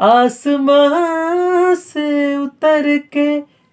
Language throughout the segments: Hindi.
आसमां से उतर के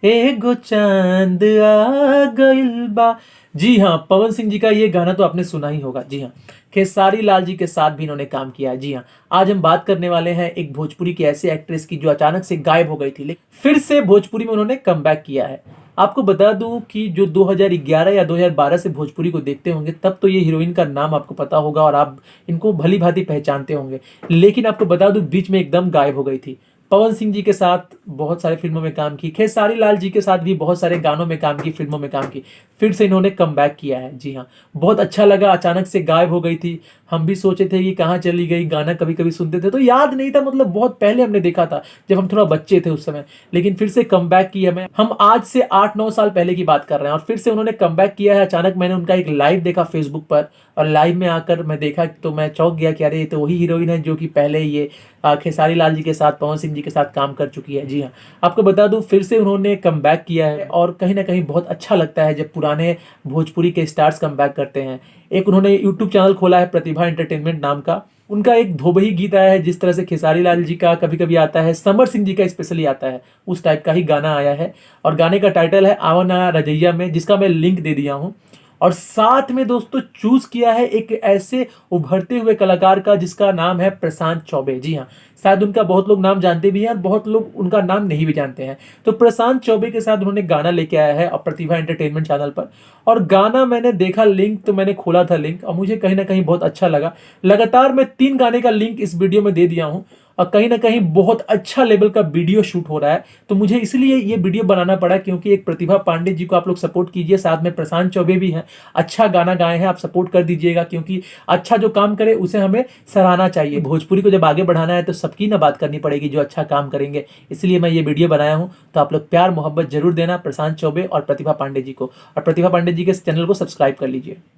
एगो चांद आ गइल बा। जी हाँ, पवन सिंह जी का ये गाना तो आपने सुना ही होगा। जी हाँ, खेसारी लाल जी के साथ भी इन्होंने काम किया है। जी हाँ, आज हम बात करने वाले हैं एक भोजपुरी की ऐसी एक्ट्रेस की जो अचानक से गायब हो गई थी, लेकिन फिर से भोजपुरी में उन्होंने कमबैक किया है। आपको बता दूं कि जो 2011 या 2012 से भोजपुरी को देखते होंगे, तब तो ये हीरोइन का नाम आपको पता होगा और आप इनको भली भांति पहचानते होंगे। लेकिन आपको बता दूं, बीच में एकदम गायब हो गई थी। पवन सिंह जी के साथ बहुत सारे फिल्मों में काम की, खेसारी लाल जी के साथ भी बहुत सारे गानों में काम की, फिल्मों में काम की। फिर से इन्होंने कम बैक किया है। जी हाँ, बहुत अच्छा लगा। अचानक से गायब हो गई थी, हम भी सोचे थे कि कहाँ चली गई। गाना कभी कभी सुनते थे तो याद नहीं था, मतलब बहुत पहले हमने देखा था जब हम थोड़ा बच्चे थे उस समय। लेकिन फिर से कम बैक किया। हम आज से 8-9 साल पहले की बात कर रहे हैं और फिर से उन्होंने कम बैक किया है। अचानक मैंने उनका एक लाइव देखा फेसबुक पर, और लाइव में आकर मैं देखा तो मैं चौंक गया कि अरे ये तो वही हीरोइन है जो कि पहले ये खेसारी लाल जी के साथ, पवन सिंह जी के साथ काम कर चुकी है। जी हाँ, आपको बता दूं फिर से उन्होंने कम बैक किया है और कहीं ना कहीं बहुत अच्छा लगता है जब पुराने भोजपुरी के स्टार्स कम बैक करते हैं। एक उन्होंने यूट्यूब चैनल खोला है प्रतिभा एंटरटेनमेंट नाम का। उनका एक धोबही गीत आया है, जिस तरह से खेसारी लाल जी का कभी कभी आता है, समर सिंह जी का स्पेशली आता है, उस टाइप का ही गाना आया है। और गाने का टाइटल है आवना रजैया में, जिसका मैं लिंक दे दिया हूँ। और साथ में दोस्तों चूज किया है एक ऐसे उभरते हुए कलाकार का जिसका नाम है प्रशांत चौबे। जी हाँ, शायद उनका बहुत लोग नाम जानते भी हैं और बहुत लोग उनका नाम नहीं भी जानते हैं। तो प्रशांत चौबे के साथ उन्होंने गाना लेके आया है और प्रतिभा एंटरटेनमेंट चैनल पर। और गाना मैंने देखा, लिंक तो मैंने खोला था लिंक, और मुझे कहीं ना कहीं बहुत अच्छा लगा। लगातार मैं 3 गाने का लिंक इस वीडियो में दे दिया हूं और कहीं ना कहीं बहुत अच्छा लेवल का वीडियो शूट हो रहा है। तो मुझे इसलिए ये वीडियो बनाना पड़ा क्योंकि एक प्रतिभा पांडे जी को आप लोग सपोर्ट कीजिए, साथ में प्रशांत चौबे भी हैं, अच्छा गाना गाए हैं, आप सपोर्ट कर दीजिएगा क्योंकि अच्छा जो काम करे उसे हमें सराहना चाहिए। भोजपुरी को जब आगे बढ़ाना है तो सबकी ना बात करनी पड़ेगी जो अच्छा काम करेंगे। इसलिए मैं ये वीडियो बनाया हूं, तो आप लोग प्यार मोहब्बत जरूर देना प्रशांत चौबे और प्रतिभा पांडे जी को, और प्रतिभा पांडे जी के चैनल को सब्सक्राइब कर लीजिए।